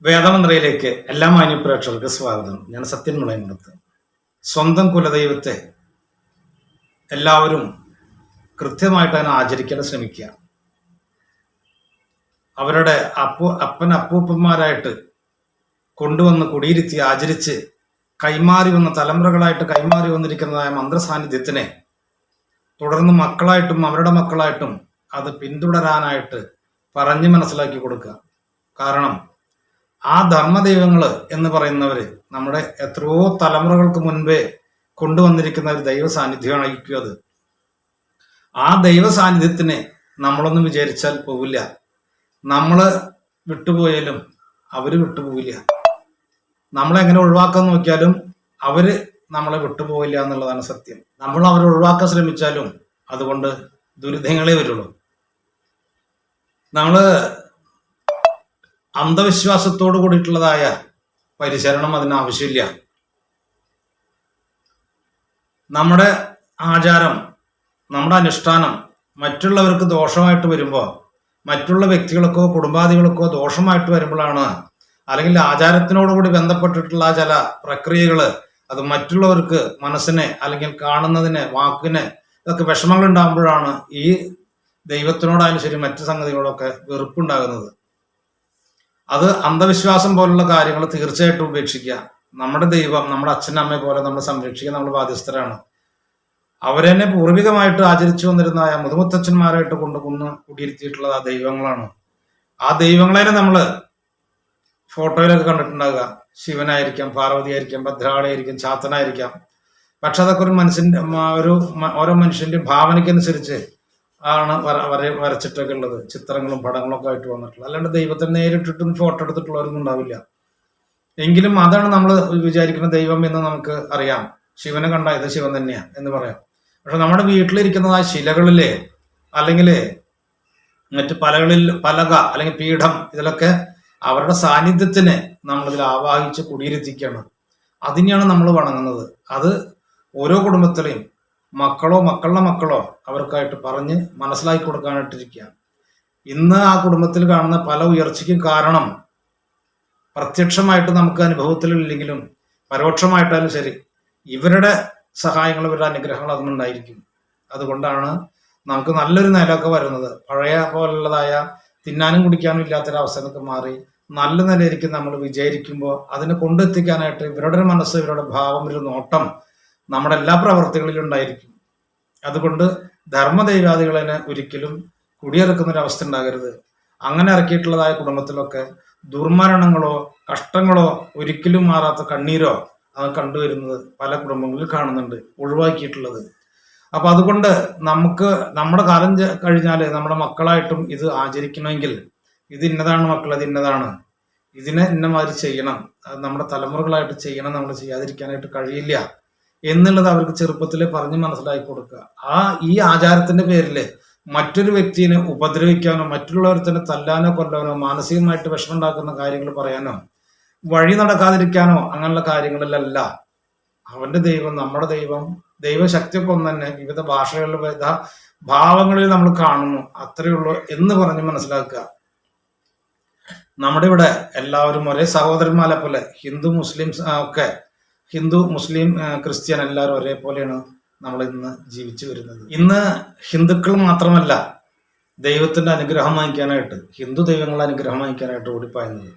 വേദമന്ത്രയിലേക്ക് എല്ലാ മാന്യപ്രേക്ഷകർക്ക് സ്വാഗതം. ഞാൻ സത്യൻ മുളയമുടത്ത്. സ്വന്തം കുലദൈവത്തെ എല്ലാവരും കൃത്യമായിട്ട് അതിനെ ആചരിക്കാൻ ശ്രമിക്കുക. അവരുടെ അപ്പൂപ്പന്മാരായിട്ട് കൊണ്ടുവന്ന് കുടിയിരുത്തി ആചരിച്ച് കൈമാറി വന്ന തലമുറകളായിട്ട് കൈമാറി വന്നിരിക്കുന്നതായ മന്ത്രസാന്നിധ്യത്തിനെ തുടർന്ന് മക്കളായിട്ടും അവരുടെ മക്കളായിട്ടും അത് പിന്തുടരാനായിട്ട് പറഞ്ഞ് മനസ്സിലാക്കി കൊടുക്കുക. കാരണം ആ ധർമ്മദൈവങ്ങൾ എന്ന് പറയുന്നവര് നമ്മുടെ എത്രയോ തലമുറകൾക്ക് മുൻപേ കൊണ്ടുവന്നിരിക്കുന്ന ഒരു ദൈവ സാന്നിധ്യമായിരിക്കും അത്. ആ ദൈവ സാന്നിധ്യത്തിനെ നമ്മളൊന്നും വിചാരിച്ചാൽ പോവില്ല. നമ്മള് വിട്ടുപോയാലും അവര് വിട്ടുപോവില്ല. നമ്മളെങ്ങനെ ഒഴിവാക്കാൻ നോക്കിയാലും അവര് നമ്മളെ വിട്ടുപോവില്ല എന്നുള്ളതാണ് സത്യം. നമ്മൾ അവരെ ഒഴിവാക്കാൻ ശ്രമിച്ചാലും അതുകൊണ്ട് ദുരിതങ്ങളെ വരുള്ളൂ. നമ്മള് അന്ധവിശ്വാസത്തോട് കൂടിയിട്ടുള്ളതായ പരിചരണം അതിന് ആവശ്യമില്ല. നമ്മുടെ ആചാരം, നമ്മുടെ അനുഷ്ഠാനം മറ്റുള്ളവർക്ക് ദോഷമായിട്ട് വരുമ്പോൾ, മറ്റുള്ള വ്യക്തികൾക്കോ കുടുംബാദികൾക്കോ ദോഷമായിട്ട് വരുമ്പോഴാണ്, അല്ലെങ്കിൽ ആചാരത്തിനോടുകൂടി ബന്ധപ്പെട്ടിട്ടുള്ള ചില പ്രക്രിയകൾ അത് മറ്റുള്ളവർക്ക് മനസ്സിനെ അല്ലെങ്കിൽ കാണുന്നതിന് വാക്കിന് ഇതൊക്കെ വിഷമങ്ങൾ ഉണ്ടാകുമ്പോഴാണ് ഈ ദൈവത്തിനോടായാലും ശരി മറ്റു സംഗതികളൊക്കെ വെറുപ്പുണ്ടാകുന്നത്. അത് അന്ധവിശ്വാസം പോലുള്ള കാര്യങ്ങൾ തീർച്ചയായിട്ടും ഉപേക്ഷിക്കുക. നമ്മുടെ ദൈവം, നമ്മുടെ അച്ഛനമ്മയെ പോലെ നമ്മൾ സംരക്ഷിക്കാൻ നമ്മൾ ബാധ്യസ്ഥരാണ്. അവരെന്നെ പൂർവികമായിട്ട് ആചരിച്ചു വന്നിരുന്ന മുതുമുത്തച്ഛന്മാരായിട്ട് കൊണ്ടുകൊന്ന് കുടിയിരുത്തിയിട്ടുള്ളത് ആ ദൈവങ്ങളാണ്. ആ ദൈവങ്ങളെ നമ്മൾ ഫോട്ടോയിലൊക്കെ കണ്ടിട്ടുണ്ടാകുക. ശിവനായിരിക്കാം, പാർവതിയായിരിക്കാം, ഭദ്രാളിയായിരിക്കാം, ചാത്തനായിരിക്കാം. പക്ഷെ അതൊക്കെ ഒരു മനുഷ്യന്റെ ഓരോ മനുഷ്യന്റെ ഭാവനയ്ക്കനുസരിച്ച് ആണ് വരച്ചിട്ടൊക്കെ ഉള്ളത്. ചിത്രങ്ങളും പടങ്ങളും ഒക്കെ ആയിട്ട് വന്നിട്ടുള്ളത്. അല്ലാണ്ട് ദൈവത്തെ നേരിട്ടിട്ടും ഫോട്ടോ എടുത്തിട്ടുള്ളവരൊന്നും ഉണ്ടാവില്ല. എങ്കിലും അതാണ് നമ്മൾ വിചാരിക്കുന്ന ദൈവം എന്ന് നമുക്ക് അറിയാം. ശിവനെ കണ്ട ഇത് ശിവൻ തന്നെയാ എന്ന് പറയാം. പക്ഷെ നമ്മുടെ വീട്ടിലിരിക്കുന്നതായ ശിലകളിലെ അല്ലെങ്കിൽ മറ്റു പലക അല്ലെങ്കിൽ പീഠം, ഇതിലൊക്കെ അവരുടെ സാന്നിധ്യത്തിനെ നമ്മളിതിൽ ആവാഹിച്ച് കുടിയിരുത്തിക്കുകയാണ്. അതിനെയാണ് നമ്മൾ വണങ്ങുന്നത്. അത് ഓരോ കുടുംബത്തിലെയും മക്കളോ മക്കളുടെ മക്കളോ അവർക്കായിട്ട് പറഞ്ഞ് മനസ്സിലാക്കി കൊടുക്കാനായിട്ടിരിക്കുക. ഇന്ന് ആ കുടുംബത്തിൽ കാണുന്ന പല ഉയർച്ചയ്ക്കും കാരണം പ്രത്യക്ഷമായിട്ട് നമുക്ക് അനുഭവത്തിലില്ലെങ്കിലും പരോക്ഷമായിട്ടാലും ശരി ഇവരുടെ സഹായങ്ങൾ, ഇവരുടെ അനുഗ്രഹങ്ങൾ അതുകൊണ്ടായിരിക്കും. അതുകൊണ്ടാണ് നമുക്ക് നല്ലൊരു നിലയൊക്കെ വരുന്നത്. പഴയ പോലുള്ളതായ തിന്നാനും കുടിക്കാനും ഇല്ലാത്തൊരവസ്ഥയൊക്കെ മാറി നല്ല നിലയിരിക്കും നമ്മൾ വിചാരിക്കുമ്പോൾ അതിനെ കൊണ്ടെത്തിക്കാനായിട്ട് ഇവരുടെ മനസ്സ്, ഇവരുടെ ഭാവം, ഒരു നോട്ടം നമ്മുടെ എല്ലാ പ്രവർത്തികളിലും ഉണ്ടായിരിക്കും. അതുകൊണ്ട് ധർമ്മദൈവാദികളെ ഒരിക്കലും കുടിയിറക്കുന്ന ഒരു അവസ്ഥ ഉണ്ടാകരുത്. അങ്ങനെ ഇറക്കിയിട്ടുള്ളതായ കുടുംബത്തിലൊക്കെ ദുർമരണങ്ങളോ കഷ്ടങ്ങളോ ഒരിക്കലും മാറാത്ത കണ്ണീരോ അത് കണ്ടുവരുന്നത് പല കുടുംബങ്ങളിൽ കാണുന്നുണ്ട്, ഒഴിവാക്കിയിട്ടുള്ളത്. അപ്പൊ അതുകൊണ്ട് നമുക്ക് നമ്മുടെ കാലം കഴിഞ്ഞാൽ നമ്മുടെ മക്കളായിട്ടും ഇത് ആചരിക്കണമെങ്കിൽ ഇത് ഇന്നതാണ് മക്കൾ, അത് ഇന്നതാണ്, ഇതിനെ ഇന്നമാതിരി ചെയ്യണം, അത് നമ്മുടെ തലമുറകളായിട്ട് ചെയ്യണം, നമ്മൾ ചെയ്യാതിരിക്കാനായിട്ട് കഴിയില്ല എന്നുള്ളത് അവർക്ക് ചെറുപ്പത്തിലെ പറഞ്ഞ് മനസ്സിലാക്കി കൊടുക്കുക. ഈ ആചാരത്തിന്റെ പേരില് മറ്റൊരു വ്യക്തിയെ ഉപദ്രവിക്കാനോ മറ്റുള്ളവർ തന്നെ തല്ലാനോ കൊല്ലാനോ മാനസികമായിട്ട് വിഷമുണ്ടാക്കുന്ന കാര്യങ്ങൾ പറയാനോ വഴി നടക്കാതിരിക്കാനോ അങ്ങനെയുള്ള കാര്യങ്ങളിലല്ല. അവന്റെ ദൈവം, നമ്മുടെ ദൈവം, ദൈവശക്തിയൊക്കെ ഒന്ന് തന്നെ വിവിധ ഭാഷകളിൽ, വിവിധ ഭാവങ്ങളിൽ നമ്മൾ കാണുന്നു, അത്രയേ ഉള്ളൂ എന്ന് പറഞ്ഞ് മനസ്സിലാക്കുക. നമ്മുടെ ഇവിടെ എല്ലാവരും ഒരേ സഹോദരന്മാരെ പോലെ ഹിന്ദു മുസ്ലിം ഒക്കെ, ഹിന്ദു മുസ്ലിം ക്രിസ്ത്യൻ എല്ലാവരും ഒരേപോലെയാണ് നമ്മൾ ഇന്ന് ജീവിച്ചു വരുന്നത്. ഇന്ന് ഹിന്ദുക്കൾ മാത്രമല്ല ദൈവത്തിന്റെ അനുഗ്രഹം വാങ്ങിക്കാനായിട്ട്, ഹിന്ദു ദൈവങ്ങളുടെ അനുഗ്രഹം വാങ്ങിക്കാനായിട്ട് ഓടിപ്പായുന്നത്.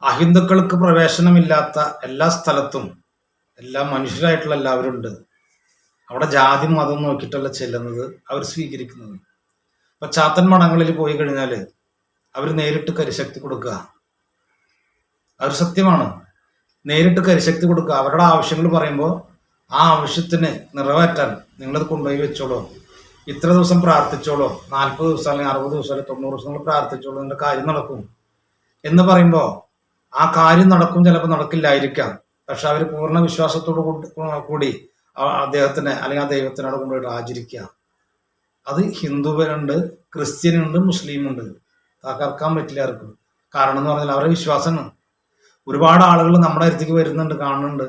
അഹിന്ദുക്കൾക്ക് പ്രവേശനമില്ലാത്ത എല്ലാ സ്ഥലത്തും എല്ലാ മനുഷ്യരായിട്ടുള്ള എല്ലാവരും ഉണ്ട്. അവിടെ ജാതി മതം നോക്കിയിട്ടല്ല ചെല്ലുന്നത്, അവർ സ്വീകരിക്കുന്നത്. ഇപ്പൊ ചാത്തൻ മഠങ്ങളിൽ പോയി കഴിഞ്ഞാൽ അവർ നേരിട്ട് കരിശക്തി കൊടുക്കുക. അവർ സത്യമാണ്, നേരിട്ട് കരിശക്തി കൊടുക്കുക. അവരുടെ ആവശ്യങ്ങൾ പറയുമ്പോൾ ആ ആവശ്യത്തിന് നിറവേറ്റാൻ നിങ്ങളത് കൊണ്ടുപോയി വെച്ചോളൂ, ഇത്ര ദിവസം പ്രാർത്ഥിച്ചോളൂ, 40 ദിവസം അല്ലെങ്കിൽ 60 ദിവസം അല്ലെങ്കിൽ 90 ദിവസം നിങ്ങൾ പ്രാർത്ഥിച്ചോളൂ, നിങ്ങളുടെ കാര്യം നടക്കും എന്ന് പറയുമ്പോൾ ആ കാര്യം നടക്കും, ചിലപ്പോൾ നടക്കില്ലായിരിക്കാം. പക്ഷെ അവർ പൂർണ്ണ വിശ്വാസത്തോടു കൂടി അദ്ദേഹത്തിനെ അല്ലെങ്കിൽ ആ ദൈവത്തിനോട് കൊണ്ടുപോയിട്ട് ആചരിക്കുക. അത് ഹിന്ദുവിനുണ്ട്, ക്രിസ്ത്യനുണ്ട്, മുസ്ലിമുണ്ട്. തകർക്കാൻ പറ്റില്ല ആർക്കും. കാരണം എന്ന് പറഞ്ഞാൽ അവരുടെ വിശ്വാസമാണ്. ഒരുപാട് ആളുകൾ നമ്മുടെ അടുത്തേക്ക് വരുന്നുണ്ട്, കാണുന്നുണ്ട്.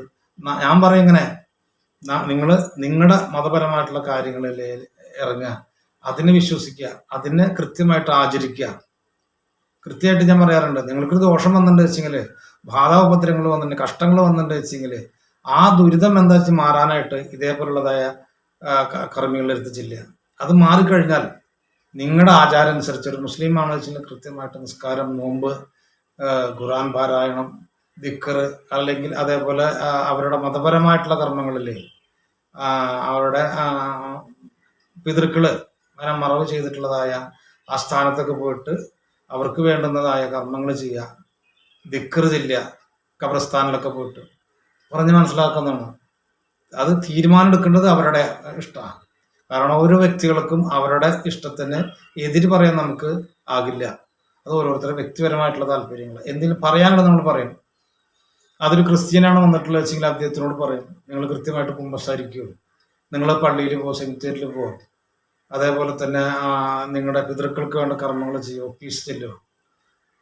ഞാൻ പറയും ഇങ്ങനെ, നിങ്ങൾ നിങ്ങളുടെ മതപരമായിട്ടുള്ള കാര്യങ്ങളിൽ ഇറങ്ങുക, അതിനെ വിശ്വസിക്കുക, അതിനെ കൃത്യമായിട്ട് ആചരിക്കുക. കൃത്യമായിട്ട് ഞാൻ പറയാറുണ്ട്, നിങ്ങൾക്കൊരു ദോഷം വന്നിട്ടുണ്ട് വെച്ചെങ്കിൽ, ബാധാപത്രങ്ങൾ വന്നിട്ടുണ്ട്, കഷ്ടങ്ങൾ വന്നിട്ടുണ്ട് വെച്ചെങ്കിൽ, ആ ദുരിതം എന്താ വെച്ചാൽ മാറാനായിട്ട് ഇതേപോലുള്ളതായ കർമ്മികളുടെ അടുത്ത് ചെല്ലുക. അത് മാറിക്കഴിഞ്ഞാൽ നിങ്ങളുടെ ആചാരം അനുസരിച്ച് ഒരു മുസ്ലിം ആണെന്ന് വെച്ചാൽ കൃത്യമായിട്ട് നിസ്കാരം, നോമ്പ്, ഖുർആൻ പാരായണം, ദിക്ർ, അല്ലെങ്കിൽ അതേപോലെ അവരുടെ മതപരമായിട്ടുള്ള കർമ്മങ്ങളില്ലേ, അവരുടെ പിതൃക്കള് അങ്ങനെ മറവ് ചെയ്തിട്ടുള്ളതായ ആ സ്ഥാനത്തൊക്കെ പോയിട്ട് അവർക്ക് വേണ്ടുന്നതായ കർമ്മങ്ങൾ ചെയ്യുക, ദിക്ർ ചെല്ലുക, ഖബർസ്ഥാനിലൊക്കെ പോയിട്ട് പറഞ്ഞ് മനസ്സിലാക്കുന്നതാണ്. അത് തീരുമാനം എടുക്കേണ്ടത് അവരുടെ ഇഷ്ടമാണ്. കാരണം ഓരോ വ്യക്തികൾക്കും അവരുടെ ഇഷ്ടത്തിന് എതിര് പറയാൻ നമുക്ക് ആകില്ല. അത് ഓരോരുത്തരുടെ വ്യക്തിപരമായിട്ടുള്ള താല്പര്യങ്ങൾ. എന്തെങ്കിലും പറയാനുള്ളത് നമ്മൾ പറയും. അതൊരു ക്രിസ്ത്യനാണ് വന്നിട്ടുള്ളത് വെച്ചെങ്കിൽ അദ്ദേഹത്തിനോട് പറയും, നിങ്ങൾ കൃത്യമായിട്ട് കുമ്പസാരിക്കുകയോ, നിങ്ങൾ പള്ളിയിൽ പോകും, സെമിത്തേരിൽ പോകും, അതേപോലെ തന്നെ നിങ്ങളുടെ പിതൃക്കൾക്ക് വേണ്ട കർമ്മങ്ങൾ ചെയ്യുമോ, ഓഫീസ് ചെല്ലുമോ,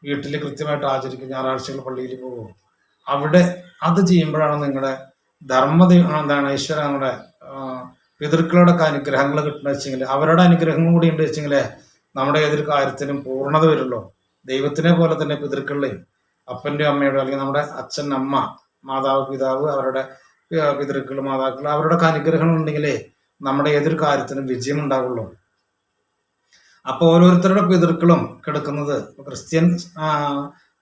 വീട്ടിൽ കൃത്യമായിട്ട് ആചരിക്കും, ഞായറാഴ്ചകൾ പള്ളിയിൽ പോകുമോ. അവിടെ അത് ചെയ്യുമ്പോഴാണ് നിങ്ങളുടെ എന്താണ് ഈശ്വര നമ്മുടെ പിതൃക്കളുടെ അനുഗ്രഹങ്ങൾ കിട്ടുന്ന വെച്ചെങ്കിൽ, അവരുടെ അനുഗ്രഹം കൂടി ഉണ്ട് വെച്ചെങ്കിൽ നമ്മുടെ ഏതൊരു കാര്യത്തിനും പൂർണ്ണത വരുള്ളൂ. ദൈവത്തിനെ പോലെ തന്നെ പിതൃക്കളുടെയും അപ്പൻ്റെയും അമ്മയുടെ, അല്ലെങ്കിൽ നമ്മുടെ അച്ഛൻ, അമ്മ, മാതാവ്, പിതാവ്, അവരുടെ പിതൃക്കൾ, മാതാക്കൾ, അവരുടെ അനുഗ്രഹങ്ങൾ ഉണ്ടെങ്കിലേ നമ്മുടെ ഏതൊരു കാര്യത്തിനും വിജയം ഉണ്ടാവുള്ളൂ. അപ്പോൾ ഓരോരുത്തരുടെ പിതൃക്കളും കിടക്കുന്നത് ക്രിസ്ത്യൻ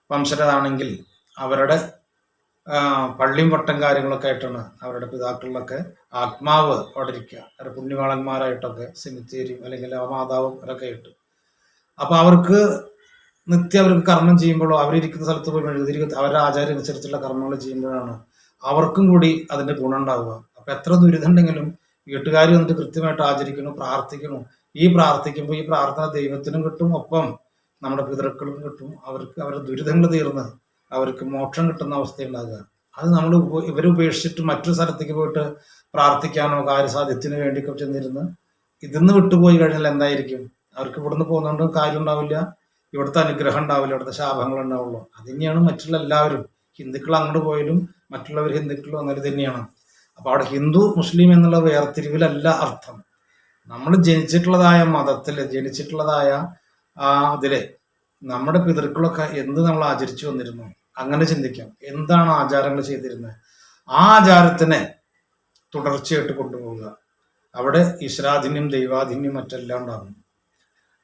വംശജരാണെങ്കിൽ അവരുടെ പള്ളിയും വട്ടം കാര്യങ്ങളൊക്കെ ആയിട്ടാണ് അവരുടെ പിതാക്കളിലൊക്കെ ആത്മാവ് അവിടെ ഇരിക്കുക, അവരുടെ പുണ്യവാളന്മാരായിട്ടൊക്കെ സെമിത്തേരിയും അല്ലെങ്കിൽ മാതാവും അവരൊക്കെ ആയിട്ട്. അപ്പോൾ അവർക്ക് നിത്യം അവർക്ക് കർമ്മം ചെയ്യുമ്പോഴോ അവരിയ്ക്കുന്ന സ്ഥലത്ത് പോയി അവരുടെ ആചാരം അനുസരിച്ചുള്ള കർമ്മങ്ങൾ ചെയ്യുമ്പോഴാണ് അവർക്കും കൂടി അതിൻ്റെ ഗുണം ഉണ്ടാവുക. അപ്പം എത്ര ദുരിതം ഉണ്ടെങ്കിലും വീട്ടുകാർ വന്നിട്ട് കൃത്യമായിട്ട് ആചരിക്കുന്നു, പ്രാർത്ഥിക്കുന്നു. ഈ പ്രാർത്ഥിക്കുമ്പോൾ ഈ പ്രാർത്ഥന ദൈവത്തിനും കിട്ടും, ഒപ്പം നമ്മുടെ പിതൃക്കൾക്കും കിട്ടും. അവർക്ക് അവരുടെ ദുരിതങ്ങൾ തീർന്ന് അവർക്ക് മോക്ഷം കിട്ടുന്ന അവസ്ഥ ഉണ്ടാകുക. അത് നമ്മൾ ഇവരുപേക്ഷിച്ചിട്ട് മറ്റൊരു സ്ഥലത്തേക്ക് പോയിട്ട് പ്രാർത്ഥിക്കാനോ കാര്യസാധ്യത്തിന് വേണ്ടിയൊക്കെ ചെന്നിരുന്ന് ഇതിന്ന് വിട്ടുപോയി കഴിഞ്ഞാൽ എന്തായിരിക്കും? അവർക്ക് ഇവിടുന്ന് പോകുന്നതുകൊണ്ട് കാര്യം ഉണ്ടാവില്ല, ഇവിടുത്തെ അനുഗ്രഹം ഉണ്ടാവില്ല, ഇവിടുത്തെ ശാപങ്ങൾ ഉണ്ടാവുള്ളൂ. അത് തന്നെയാണ് മറ്റുള്ള എല്ലാവരും. ഹിന്ദുക്കൾ അങ്ങോട്ട് പോയാലും മറ്റുള്ളവർ ഹിന്ദുക്കൾ അങ്ങനെ തന്നെയാണ്. അപ്പോൾ അവിടെ ഹിന്ദു മുസ്ലിം എന്നുള്ള വേർതിരിവിലല്ല അർത്ഥം. നമ്മൾ ജനിച്ചിട്ടുള്ളതായ മതത്തിൽ, ജനിച്ചിട്ടുള്ളതായ അതിലെ നമ്മുടെ പിതൃക്കളൊക്കെ എന്ത് നമ്മൾ ആചരിച്ചു വന്നിരുന്നു, അങ്ങനെ ചിന്തിക്കാം. എന്താണ് ആചാരങ്ങൾ ചെയ്തിരുന്നത്, ആ ആചാരത്തിനെ തുടർച്ചയായിട്ട് കൊണ്ടുപോവുക. അവിടെ ഈശ്വരാധീന്യം, ദൈവാധീന്യം, മറ്റെല്ലാം ഉണ്ടാകും.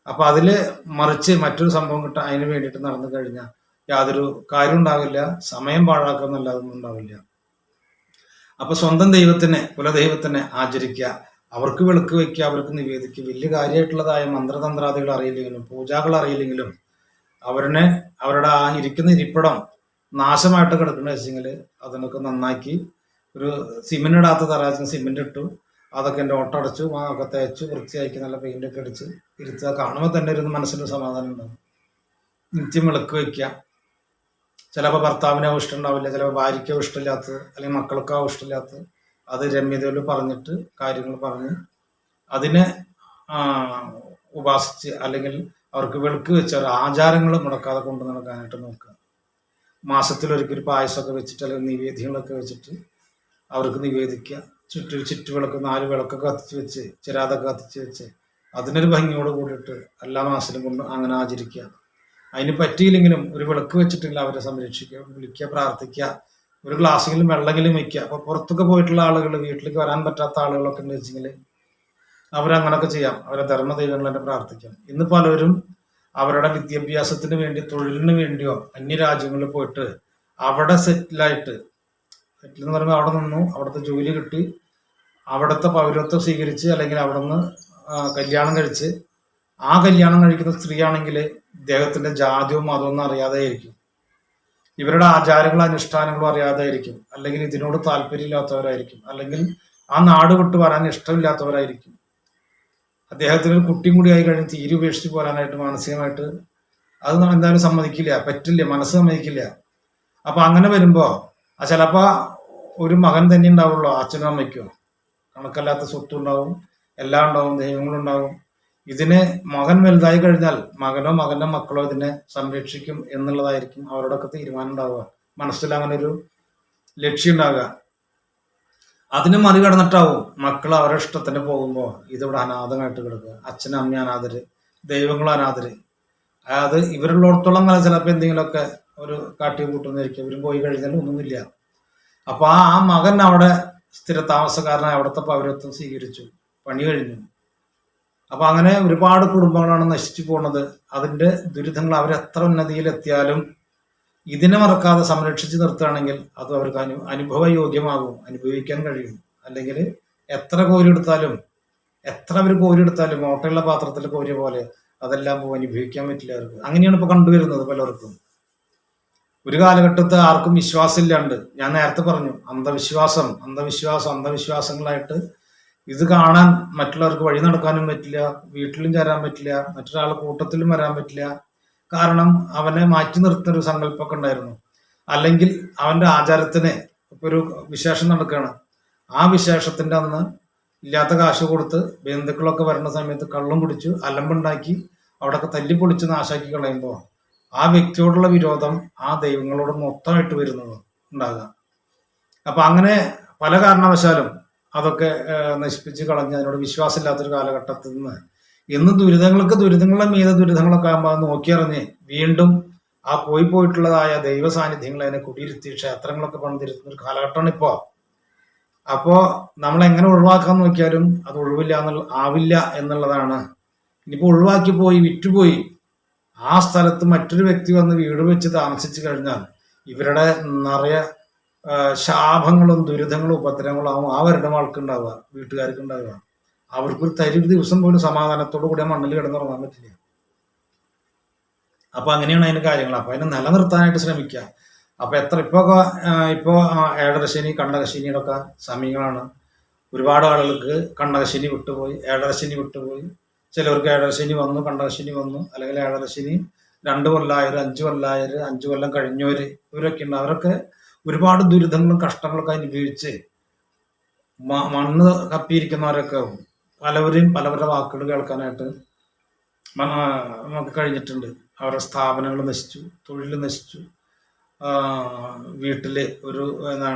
അപ്പൊ അതില് മറിച്ച് മറ്റൊരു സംഭവം കിട്ടാൻ അതിന് വേണ്ടിയിട്ട് നടന്നു കഴിഞ്ഞാൽ യാതൊരു കാര്യം ഉണ്ടാവില്ല, സമയം പാഴാക്കുന്നല്ല, അതൊന്നും ഉണ്ടാവില്ല. അപ്പൊ സ്വന്തം ദൈവത്തിനെ, കുലദൈവത്തിനെ ആചരിക്കുക, അവർക്ക് വിളക്ക് വയ്ക്കുക, അവർക്ക് നിവേദിക്കുക. വലിയ കാര്യമായിട്ടുള്ളതായ മന്ത്രതന്ത്രാദികൾ അറിയില്ലെങ്കിലും പൂജകൾ അറിയില്ലെങ്കിലും അവരുടെ ആ ഇരിക്കുന്ന ഇരിപ്പിടം നാശമായിട്ട് കിടക്കുന്ന വെച്ചെങ്കിൽ അതിനൊക്കെ നന്നാക്കി ഒരു സിമെന്റ് ഇടാത്ത തറാച്ചിന് സിമെന്റ് ഇട്ടു, അതൊക്കെ എൻ്റെ ഓട്ടടച്ചു, ഒക്കെ തേച്ചു വൃത്തിയാക്കി നല്ല പെയിൻ്റൊക്കെ അടിച്ച് ഇരുത്തുക. കാണുമ്പോൾ തന്നെ ഒരു മനസ്സിനൊരു സമാധാനം ഉണ്ടാവും. നിത്യം വിളക്ക് വയ്ക്കുക. ചിലപ്പോൾ ഭർത്താവിനോ ഇഷ്ടമുണ്ടാവില്ല, ചിലപ്പോൾ ഭാര്യയ്ക്കോ ഇഷ്ടമില്ലാത്തത്, അല്ലെങ്കിൽ മക്കൾക്കോ ഇഷ്ടമില്ലാത്തത്, അത് രമ്യതയിൽ പറഞ്ഞിട്ട് കാര്യങ്ങൾ പറഞ്ഞ് അതിനെ ഉപാസിച്ച് അല്ലെങ്കിൽ അവർക്ക് വിളക്ക് വെച്ച് അവർ ആചാരങ്ങൾ മുടക്കാതെ കൊണ്ടു നടക്കാനായിട്ട് നോക്കുക. മാസത്തിലൊരിക്കൽ പായസമൊക്കെ വെച്ചിട്ട് അല്ലെങ്കിൽ നിവേദ്യങ്ങളൊക്കെ വെച്ചിട്ട് അവർക്ക് നിവേദിക്കുക. ചുറ്റുവിളക്ക് 4 വിളക്കൊക്കെ കത്തിച്ച് വെച്ച്, ചിരാതൊക്കെ കത്തിച്ച് വെച്ച് അതിനൊരു ഭംഗിയോട് കൂടിയിട്ട് എല്ലാ മാസത്തിലും കൊണ്ട് അങ്ങനെ ആചരിക്കുക. അതിന് പറ്റിയില്ലെങ്കിലും ഒരു വിളക്ക് വെച്ചിട്ടില്ല അവരെ സംരക്ഷിക്കുക, വിളിക്കുക, പ്രാർത്ഥിക്കുക, ഒരു ഗ്ലാസ്സെങ്കിലും വെള്ളമെങ്കിലും വയ്ക്കുക. അപ്പോൾ പുറത്തൊക്കെ പോയിട്ടുള്ള ആളുകൾ, വീട്ടിലേക്ക് വരാൻ പറ്റാത്ത ആളുകളൊക്കെ ഉണ്ട് വെച്ചെങ്കിൽ അവരങ്ങനൊക്കെ ചെയ്യാം, അവരെ ധർമ്മദൈവങ്ങളെ പ്രാർത്ഥിക്കാം. ഇന്ന് പലരും അവരുടെ വിദ്യാഭ്യാസത്തിന് വേണ്ടി, തൊഴിലിന് വേണ്ടിയോ അന്യരാജ്യങ്ങളിൽ പോയിട്ട് അവിടെ സെറ്റിൽ എന്ന് പറയുമ്പോൾ അവിടെ നിന്നു, അവിടുത്തെ ജോലി കിട്ടി, അവിടുത്തെ പൗരത്വം സ്വീകരിച്ച്, അല്ലെങ്കിൽ അവിടെ നിന്ന് കല്യാണം കഴിച്ച്, ആ കല്യാണം കഴിക്കുന്ന സ്ത്രീയാണെങ്കിൽ ഇദ്ദേഹത്തിന്റെ ജാതിയും മതമൊന്നും അറിയാതെ ആയിരിക്കും, ഇവരുടെ ആചാരങ്ങളും അനുഷ്ഠാനങ്ങളും അറിയാതെ ആയിരിക്കും, അല്ലെങ്കിൽ ഇതിനോട് താല്പര്യമില്ലാത്തവരായിരിക്കും, അല്ലെങ്കിൽ ആ നാട് വിട്ട് വരാൻ ഇഷ്ടമില്ലാത്തവരായിരിക്കും. അദ്ദേഹത്തിന് ഒരു കുട്ടിയും കൂടി ആയി കഴിഞ്ഞ് തീരെ ഉപേക്ഷിച്ച് പോരാനായിട്ട് മാനസികമായിട്ട് അത് എന്തായാലും സമ്മതിക്കില്ല, പറ്റില്ല, മനസ്സ് സമ്മതിക്കില്ല. അപ്പൊ അങ്ങനെ വരുമ്പോ ചിലപ്പോ ഒരു മകൻ തന്നെ ഉണ്ടാവുള്ളൂ, അച്ഛനും അമ്മയ്ക്കോ കണക്കല്ലാത്ത സ്വത്തുണ്ടാവും, എല്ലാം ഉണ്ടാവും, ദൈവങ്ങളുണ്ടാവും. ഇതിനെ മകൻ വലുതായി കഴിഞ്ഞാൽ മകനോ മകന്റെ മക്കളോ ഇതിനെ സംരക്ഷിക്കും എന്നുള്ളതായിരിക്കും അവരോടൊക്കെ തീരുമാനം ഉണ്ടാവുക, മനസ്സിൽ അങ്ങനെ ഒരു ലക്ഷ്യം ഉണ്ടാവുക. അതിന് മറികടന്നിട്ടാവും മക്കൾ അവരുടെ ഇഷ്ടത്തിന് പോകുമ്പോൾ ഇതിവിടെ അനാഥമായിട്ട് കിടക്കുക. അച്ഛനും അമ്മ അനാഥര്, ദൈവങ്ങളും അനാഥര്. അത് ഇവരുള്ളിടത്തോളം കാലം ചിലപ്പോൾ എന്തെങ്കിലുമൊക്കെ ഒരു കാട്ടി കൂട്ടുന്നതായിരിക്കും. ഇവരും പോയി കഴിഞ്ഞാൽ ഒന്നുമില്ല. അപ്പൊ ആ മകൻ അവിടെ സ്ഥിര താമസക്കാരനായി അവിടുത്തെ പൗരത്വം സ്വീകരിച്ചു, പണി കഴിഞ്ഞു. അപ്പൊ അങ്ങനെ ഒരുപാട് കുടുംബങ്ങളാണ് നശിച്ചു പോകുന്നത്. അതിന്റെ ദുരിതങ്ങൾ അവരെത്ര ഉന്നതിയിലെത്തിയാലും ഇതിനെ മറക്കാതെ സംരക്ഷിച്ച് നിർത്തുകയാണെങ്കിൽ അത് അവർക്ക് അനുഭവയോഗ്യമാകും, അനുഭവിക്കാൻ കഴിയും. അല്ലെങ്കിൽ എത്ര കോരിയെടുത്താലും അവർ കോരിയെടുത്താലും ഓട്ടയുള്ള പാത്രത്തിൽ കോരിയ പോലെ അതെല്ലാം പോകും, അനുഭവിക്കാൻ പറ്റില്ല അവർക്ക്. അങ്ങനെയാണ് ഇപ്പൊ കണ്ടുവരുന്നത് പലർക്കും. ഒരു കാലഘട്ടത്ത് ആർക്കും വിശ്വാസമില്ലാണ്ട്, ഞാൻ നേരത്തെ പറഞ്ഞു, അന്ധവിശ്വാസങ്ങളായിട്ട് ഇത് കാണാൻ മറ്റുള്ളവർക്ക് വഴി നടക്കാനും പറ്റില്ല, വീട്ടിലും ചേരാൻ പറ്റില്ല, മറ്റൊരാളുടെ കൂട്ടത്തിലും വരാൻ പറ്റില്ല. കാരണം അവനെ മാറ്റി നിർത്തുന്ന ഒരു സങ്കല്പമൊക്കെ ഉണ്ടായിരുന്നു. അല്ലെങ്കിൽ അവന്റെ ആചാരത്തിന് ഇപ്പൊ ഒരു വിശേഷം നടക്കുകയാണ്, ആ വിശേഷത്തിന്റെ അന്ന് ഇല്ലാത്ത കാശ് കൊടുത്ത് ബന്ധുക്കളൊക്കെ വരുന്ന സമയത്ത് കള്ളും കുടിച്ചു അലമ്പുണ്ടാക്കി അവിടെയൊക്കെ തല്ലിപ്പൊളിച്ച് നാശാക്കി കളയുമ്പോൾ ആ വ്യക്തിയോടുള്ള വിരോധം ആ ദൈവങ്ങളോട് മൊത്തമായിട്ട് വരുന്നത് ഉണ്ടാകുക. അപ്പൊ അങ്ങനെ പല കാരണവശാലും അതൊക്കെ നശിപ്പിച്ച് കളഞ്ഞ് അതിനോട് വിശ്വാസമില്ലാത്തൊരു കാലഘട്ടത്തിൽ നിന്ന് ഇന്ന് ദുരിതങ്ങളുടെ മീതെ ദുരിതങ്ങളൊക്കെ ആകുമ്പോൾ നോക്കിയറിഞ്ഞ് വീണ്ടും ആ പോയിട്ടുള്ളതായ ദൈവ സാന്നിധ്യങ്ങൾ അതിനെ കുടിയിരുത്തി ക്ഷേത്രങ്ങളൊക്കെ പണിതിരുത്തുന്ന ഒരു കാലഘട്ടമാണ് ഇപ്പോ. അപ്പോ നമ്മൾ എങ്ങനെ ഒഴിവാക്കാൻ നോക്കിയാലും അത് ആവില്ല എന്നുള്ളതാണ്. ഇനിയിപ്പോ ഒഴിവാക്കി പോയി വിറ്റുപോയി ആ സ്ഥലത്ത് മറ്റൊരു വ്യക്തി വന്ന് വീട് വെച്ച് താമസിച്ചു കഴിഞ്ഞാൽ ഇവരുടെ നിറയെ ശാപങ്ങളും ദുരിതങ്ങളും ഉപദ്രവങ്ങളും ആവും ആ വരുന്ന ആൾക്കുണ്ടാവുക, വീട്ടുകാർക്ക് ഉണ്ടാവുക. അവർക്കൊരു തരി ദിവസം പോലും സമാധാനത്തോടു കൂടി മണ്ണിൽ കിടന്നുറങ്ങാൻ പറ്റില്ല. അപ്പൊ അങ്ങനെയാണ് അതിന്റെ കാര്യങ്ങൾ. അപ്പൊ അതിനെ നിലനിർത്താനായിട്ട് ശ്രമിക്കുക. അപ്പൊ ഇപ്പോ ഏഴരശനി കണ്ടകശനിയുടെ ഒക്കെ സമയങ്ങളാണ്. ഒരുപാട് ആളുകൾക്ക് കണ്ടകശനി വിട്ടുപോയി, ഏഴരശനി വിട്ടുപോയി. ചിലവർക്ക് ഏഴരശനി വന്നു, കണ്ടകശനി വന്നു, അല്ലെങ്കിൽ ഏഴരശനി 2 കൊല്ലമായവര്, 5 കൊല്ലമായവര്, 5 കൊല്ലം കഴിഞ്ഞവര്, ഇവരൊക്കെ ഉണ്ട്. അവരൊക്കെ ഒരുപാട് ദുരിതങ്ങളും കഷ്ടങ്ങളൊക്കെ അനുഭവിച്ച് മണ്ണ് കപ്പിയിരിക്കുന്നവരൊക്കെ പലവരുടെ വാക്കുകൾ കേൾക്കാനായിട്ട് നമുക്ക് കഴിഞ്ഞിട്ടുണ്ട്. അവരുടെ സ്ഥാപനങ്ങൾ നശിച്ചു, തൊഴിൽ നശിച്ചു, വീട്ടില് ഒരു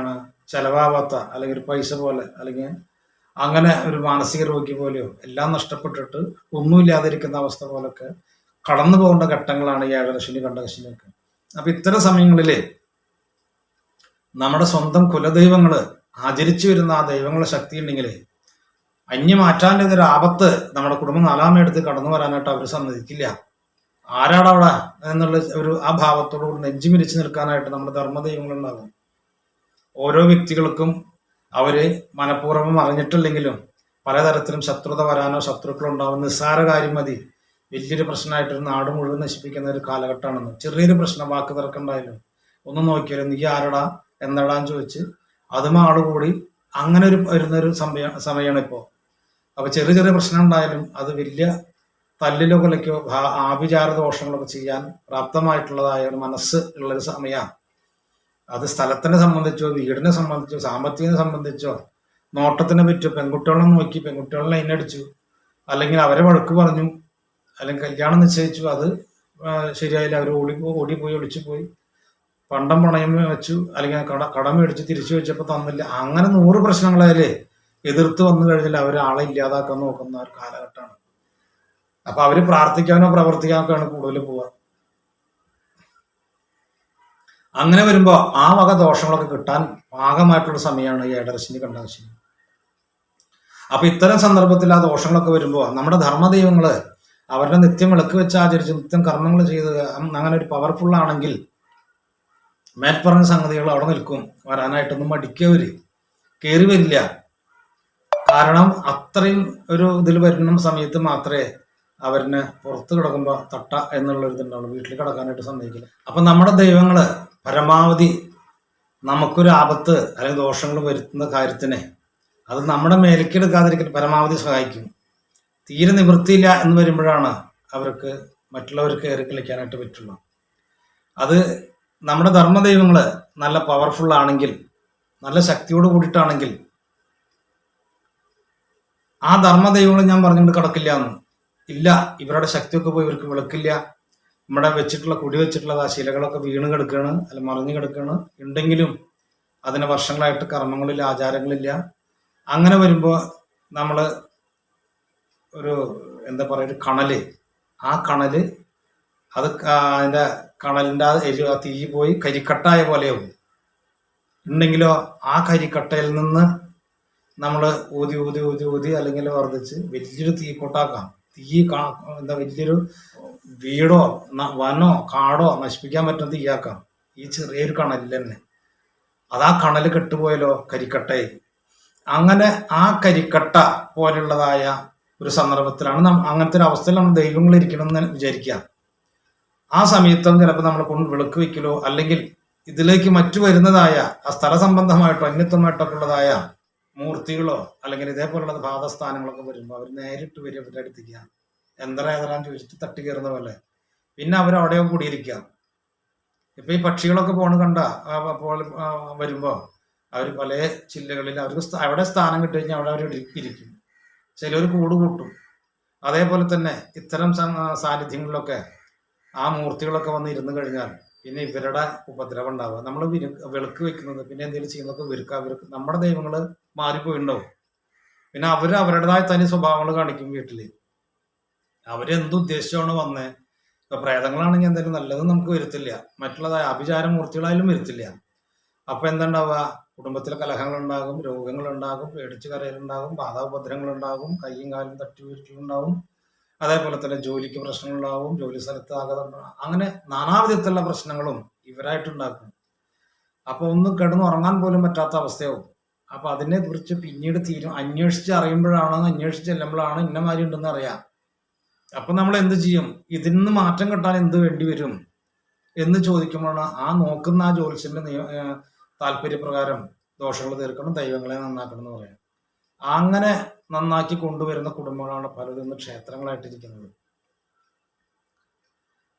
ചെലവാവാത്ത അല്ലെങ്കിൽ ഒരു പൈസ പോലെ അല്ലെങ്കിൽ അങ്ങനെ ഒരു മാനസിക രോഗി പോലെയോ എല്ലാം നഷ്ടപ്പെട്ടിട്ട് ഒന്നുമില്ലാതിരിക്കുന്ന അവസ്ഥ പോലൊക്കെ കടന്നു പോകേണ്ട ഘട്ടങ്ങളാണ് ഈ ഏഴരശനി കണ്ടകശനിയൊക്കെ. അപ്പൊ ഇത്തരം സമയങ്ങളില് നമ്മുടെ സ്വന്തം കുലദൈവങ്ങള് ആചരിച്ചു വരുന്ന ആ ദൈവങ്ങളുടെ ശക്തി ഉണ്ടെങ്കിൽ മാറ്റാൻ്റെ ഒരു ആപത്ത് നമ്മുടെ കുടുംബം 4 എടുത്ത് കടന്നു വരാനായിട്ട് അവർ സമ്മതിക്കില്ല. ആരാടവിടെ എന്നുള്ള ആ ഭാവത്തോടു കൂടി നെഞ്ചുമിരിച്ചു നിൽക്കാനായിട്ട് നമ്മുടെ ധർമ്മദൈവങ്ങളുണ്ടാകും. ഓരോ വ്യക്തികൾക്കും അവര് മനഃപൂർവ്വം അറിഞ്ഞിട്ടില്ലെങ്കിലും പലതരത്തിലും ശത്രുത വരാനോ ശത്രുക്കളുണ്ടാവും. നിസ്സാര കാര്യം മതി വലിയൊരു പ്രശ്നമായിട്ടൊരു നാട് മുഴുവൻ നശിപ്പിക്കുന്ന ഒരു കാലഘട്ടമാണെന്ന്. ചെറിയൊരു പ്രശ്നം, വാക്ക് തർക്കമുണ്ടായാലും ഒന്ന് നോക്കിയാലും നീ ആരടാ എന്നടാന്ന് ചോദിച്ച് അതും ആളുകൂടി അങ്ങനെ വരുന്നൊരു സമയമാണ് ഇപ്പോൾ. അപ്പൊ ചെറിയ ചെറിയ പ്രശ്നം ഉണ്ടായാലും അത് വലിയ തല്ലിലോ കൊലയ്ക്കോ ആഭിചാര ദോഷങ്ങളൊക്കെ ചെയ്യാൻ പ്രാപ്തമായിട്ടുള്ളതായ ഒരു മനസ്സ് ഉള്ളൊരു സമയമാണ്. അത് സ്ഥലത്തിനെ സംബന്ധിച്ചോ വീടിനെ സംബന്ധിച്ചോ സാമ്പത്തികനെ സംബന്ധിച്ചോ നോട്ടത്തിനെ പറ്റിയോ പെൺകുട്ടികളെ നോക്കി പെൺകുട്ടികളെ ലൈനടിച്ചു, അല്ലെങ്കിൽ അവരെ വഴക്ക് പറഞ്ഞു, അല്ലെങ്കിൽ കല്യാണം നിശ്ചയിച്ചു, അത് ശരിയായില്ല, അവർ ഓടിപ്പോയി ഒളിച്ചു പോയി, പണ്ടം പണയം വെച്ചു, അല്ലെങ്കിൽ കടം മേടിച്ച് തിരിച്ചു വെച്ചപ്പോൾ തന്നില്ല, അങ്ങനെ 100 പ്രശ്നങ്ങളായാലേ എതിർത്ത് വന്നു കഴിഞ്ഞാൽ അവർ ആളെ ഇല്ലാതാക്കാൻ നോക്കുന്ന ഒരു കാലഘട്ടമാണ്. അപ്പൊ അവര് പ്രാർത്ഥിക്കാനോ പ്രവർത്തിക്കാനൊക്കെയാണ് കൂടുതൽ പോവുക. അങ്ങനെ വരുമ്പോ ആ വക ദോഷങ്ങളൊക്കെ കിട്ടാൻ പാകമായിട്ടുള്ള സമയമാണ് ഈ ഏഴരശനി കണ്ടകശനി. അപ്പൊ ഇത്തരം സന്ദർഭത്തിൽ ആ ദോഷങ്ങളൊക്കെ വരുമ്പോ നമ്മുടെ ധർമ്മദൈവങ്ങള് അവരുടെ നിത്യം വിളക്ക് വെച്ച് ആചരിച്ച് നിത്യം കർമ്മങ്ങൾ ചെയ്ത് അങ്ങനെ ഒരു പവർഫുൾ ആണെങ്കിൽ മേൽപ്പറഞ്ഞ സംഗതികൾ അവിടെ നിൽക്കും. വരാനായിട്ടൊന്നും മടിക്കവര് കയറി വരില്ല. കാരണം അത്രയും ഒരു ഇതിൽ വരുന്ന സമയത്ത് മാത്രമേ അവരിനെ പുറത്ത് കിടക്കുമ്പോൾ തട്ട എന്നുള്ളൊരു ഇതുണ്ടാവുള്ളൂ, വീട്ടിൽ കിടക്കാനായിട്ട് സമ്മതിക്കില്ല. അപ്പൊ നമ്മുടെ ദൈവങ്ങള് പരമാവധി നമുക്കൊരു ആപത്ത് അല്ലെങ്കിൽ ദോഷങ്ങൾ വരുത്തുന്ന കാര്യത്തിന് അത് നമ്മുടെ മേലേക്കെടുക്കാതിരിക്കാൻ പരമാവധി സഹായിക്കും. തീരെ നിവൃത്തിയില്ല എന്ന് വരുമ്പോഴാണ് അവർക്ക് മറ്റുള്ളവർക്ക് കയറി കളിക്കാനായിട്ട് പറ്റുള്ളൂ. അത് നമ്മുടെ ധർമ്മദൈവങ്ങള് നല്ല പവർഫുൾ ആണെങ്കിൽ, നല്ല ശക്തിയോട് കൂടിയിട്ടാണെങ്കിൽ ആ ധർമ്മദൈവങ്ങൾ ഞാൻ പറഞ്ഞുകൊണ്ട് കിടക്കില്ല എന്ന് ഇല്ല. ഇവരുടെ ശക്തിയൊക്കെ പോയി ഇവർക്ക് വിളക്കില്ല. നമ്മുടെ കുടി വെച്ചിട്ടുള്ള ആ ശിലകളൊക്കെ വീണ് കിടക്കുകയാണ്, അല്ല മറിഞ്ഞു കിടക്കുകയാണ്. ഉണ്ടെങ്കിലും അതിന് വർഷങ്ങളായിട്ട് കർമ്മങ്ങളില്ല, ആചാരങ്ങളില്ല. അങ്ങനെ വരുമ്പോൾ നമ്മൾ ഒരു എന്താ പറയുക, ഒരു കണല്, ആ കണല് അത് അതിന്റെ കണലിന്റെ ആ തീ പോയി കരിക്കട്ടായ പോലെയാവും. ഉണ്ടെങ്കിലോ ആ കരിക്കട്ടയിൽ നിന്ന് നമ്മൾ ഊതി ഊതി ഊതി ഊതി അല്ലെങ്കിൽ വർദ്ധിച്ച് വലിയൊരു തീക്കൂട്ടാക്കാം. എന്താ വലിയൊരു വീടോ വനോ കാടോ നശിപ്പിക്കാൻ പറ്റുന്ന തീയാക്കാം ഈ ചെറിയൊരു കണലിൽ തന്നെ. അതാ കണൽ കെട്ടുപോയാലോ കരിക്കട്ടയായി. അങ്ങനെ ആ കരിക്കട്ട പോലുള്ളതായ ഒരു സന്ദർഭത്തിലാണ് അങ്ങനത്തെ ഒരു അവസ്ഥയിൽ നമ്മൾ ദൈവങ്ങൾ ഇരിക്കണം എന്ന് വിചാരിക്കുക. ആ സമയത്തും ചിലപ്പോൾ നമ്മൾ കൊണ്ട് വിളക്ക് വെക്കലോ അല്ലെങ്കിൽ ഇതിലേക്ക് മറ്റു വരുന്നതായ ആ സ്ഥല സംബന്ധമായിട്ടോ അന്യത്വമായിട്ടൊക്കെ ഉള്ളതായ മൂർത്തികളോ അല്ലെങ്കിൽ ഇതേപോലുള്ള പാദസ്ഥാനങ്ങളൊക്കെ വരുമ്പോൾ അവർ നേരിട്ട് വരും അവരുടെ അടുത്തേക്ക്. എന്തരാന്ന് ചോദിച്ചിട്ട് തട്ടി കയറുന്ന പോലെ. പിന്നെ അവരവിടെയോ കൂടിയിരിക്കുക. ഇപ്പൊ ഈ പക്ഷികളൊക്കെ പോണ് കണ്ട അപ്പോൾ വരുമ്പോ അവർ പല ചില്ലകളിൽ അവർക്ക് എവിടെ സ്ഥാനം കിട്ടി കഴിഞ്ഞാൽ അവിടെ അവർ ഇരിക്കും. ചിലർ കൂട് കൂട്ടും. അതേപോലെ തന്നെ ഇത്തരം സാന്നിധ്യങ്ങളിലൊക്കെ ആ മൂർത്തികളൊക്കെ വന്ന് ഇരുന്ന് കഴിഞ്ഞാൽ പിന്നെ ഇവരുടെ ഉപദ്രവം ഉണ്ടാവുക. നമ്മൾ വിളക്ക് വെക്കുന്നത് പിന്നെ എന്തെങ്കിലും ചെയ്യുന്നതൊക്കെ അവർക്ക് നമ്മുടെ ദൈവങ്ങൾ മാറിപ്പോയിണ്ടാവും. പിന്നെ അവരുടേതായ തനി സ്വഭാവങ്ങൾ കാണിക്കും വീട്ടില്. അവരെന്തുദ്ദേശിച്ചാണ് വന്നേ. ഇപ്പൊ പ്രേതങ്ങളാണെങ്കിൽ എന്തായാലും നല്ലതും നമുക്ക് വരുത്തില്ല, മറ്റുള്ളതായ അഭിചാര മൂർത്തികളായാലും വരുത്തില്ല. അപ്പൊ എന്താണ്ടാവുക, കുടുംബത്തിലെ കലഹങ്ങളുണ്ടാകും, രോഗങ്ങളുണ്ടാകും, പേടിച്ച് കരയിലുണ്ടാകും, ബാധാപദ്രങ്ങളുണ്ടാകും, കയ്യും കാലും തട്ടി വീട്ടിലുണ്ടാവും. അതേപോലെ തന്നെ ജോലിക്ക് പ്രശ്നങ്ങളുണ്ടാവും, ജോലി സ്ഥലത്ത് ആഘാതം, അങ്ങനെ നാനാവിധത്തിലുള്ള പ്രശ്നങ്ങളും ഇവരായിട്ടുണ്ടാക്കും. അപ്പൊ ഒന്ന് കിടന്നുറങ്ങാൻ പോലും പറ്റാത്ത അവസ്ഥയാവും. അപ്പൊ അതിനെ കുറിച്ച് പിന്നീട് അന്വേഷിച്ച് ചെല്ലുമ്പോഴാണ് ഇന്നമാരി ഉണ്ടെന്ന് അറിയാം. അപ്പൊ നമ്മൾ എന്ത് ചെയ്യും, ഇതിന് മാറ്റം കിട്ടാൻ എന്ത് വേണ്ടി വരും എന്ന് ചോദിക്കുമ്പോഴാണ് ആ നോക്കുന്ന ആ ജ്യോത്സ്യന്റെ താല്പര്യപ്രകാരം ദോഷങ്ങൾ തീർക്കണം, ദൈവങ്ങളെ നന്നാക്കണം എന്ന് പറയാം. അങ്ങനെ നന്നാക്കി കൊണ്ടുവരുന്ന കുടുംബങ്ങളാണ് പലതും ക്ഷേത്രങ്ങളായിട്ടിരിക്കുന്നത്.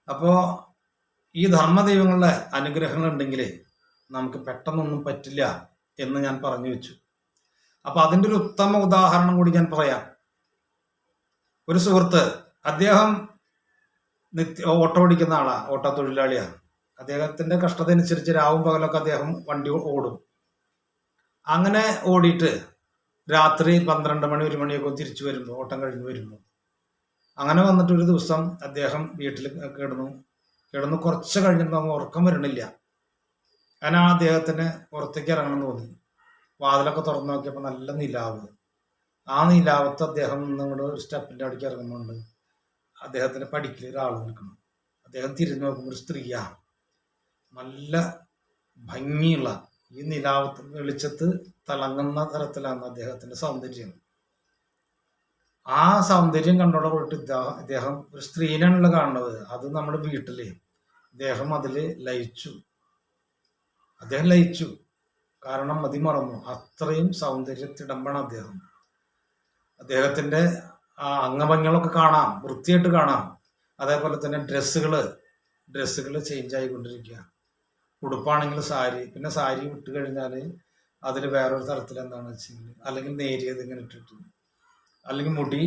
അപ്പോ ഈ ധർമ്മദൈവങ്ങളുടെ അനുഗ്രഹങ്ങൾ ഉണ്ടെങ്കിൽ നമുക്ക് പെട്ടെന്നൊന്നും പറ്റില്ല എന്ന് ഞാൻ പറഞ്ഞു വെച്ചു. അപ്പൊ അതിൻ്റെ ഒരു ഉത്തമ ഉദാഹരണം കൂടി ഞാൻ പറയാം. ഒരു സുഹൃത്ത്, അദ്ദേഹം ഓട്ടോ ഓടിക്കുന്ന ആളാ, ഓട്ടോ തൊഴിലാളിയാണ്. അദ്ദേഹത്തിന്റെ കഷ്ടത അനുസരിച്ച് രാവും പകലൊക്കെ അദ്ദേഹം വണ്ടി ഓടും. അങ്ങനെ ഓടിയിട്ട് രാത്രി 12 മണി 1 മണിയൊക്കെ തിരിച്ചു വരുമ്പോൾ, ഓട്ടം കഴിഞ്ഞ് വരുമ്പോൾ, അങ്ങനെ വന്നിട്ട് ഒരു ദിവസം അദ്ദേഹം വീട്ടിൽ കിടന്നു കുറച്ച് കഴിഞ്ഞപ്പോൾ ഉറക്കം വരണില്ല. അങ്ങനെ ആ അദ്ദേഹത്തിന് പുറത്തേക്ക് ഇറങ്ങണം തോന്നി. വാതിലൊക്കെ തുറന്നു നോക്കിയപ്പോൾ നല്ല നിലാവ്. ആ നിലാവത്ത് അദ്ദേഹം നിങ്ങളുടെ ഒരു സ്റ്റെപ്പിന്റെ അടിക്ക് ഇറങ്ങുന്നുണ്ട്. അദ്ദേഹത്തിന്റെ പടിക്കൽ ഒരാൾ നിൽക്കണം. അദ്ദേഹം തിരിഞ്ഞു നോക്കുമ്പോൾ ഒരു സ്ത്രീയാണ്. നല്ല ഭംഗിയുള്ള, ഈ നിലാവത്ത് വെളിച്ചത്ത് തിളങ്ങുന്ന തരത്തിലാണ് അദ്ദേഹത്തിന്റെ സൗന്ദര്യം. ആ സൗന്ദര്യം കണ്ടോടെ പോയിട്ട് ഇദ്ദേഹം ഒരു സ്ത്രീനാണല്ലോ കാണുന്നത്. അത് നമ്മുടെ വീട്ടില് അദ്ദേഹം അദ്ദേഹം ലയിച്ചു. കാരണം മതിമറന്നു, അത്രയും സൗന്ദര്യത്തിടമ്പണം അദ്ദേഹം. അദ്ദേഹത്തിന്റെ ആ അംഗഭംഗികളൊക്കെ കാണാം, വൃത്തിയായിട്ട് കാണാം. അതേപോലെ തന്നെ ഡ്രസ്സുകൾ ചേഞ്ച് ആയിക്കൊണ്ടിരിക്കുക. ഉടുപ്പാണെങ്കിൽ സാരി, പിന്നെ സാരി വിട്ട് കഴിഞ്ഞാൽ അതിൽ വേറൊരു തരത്തിൽ എന്താണെന്ന് വെച്ചെങ്കിൽ അല്ലെങ്കിൽ നേരിയത് ഇങ്ങനെ ഇട്ടിട്ട്, അല്ലെങ്കിൽ മുടി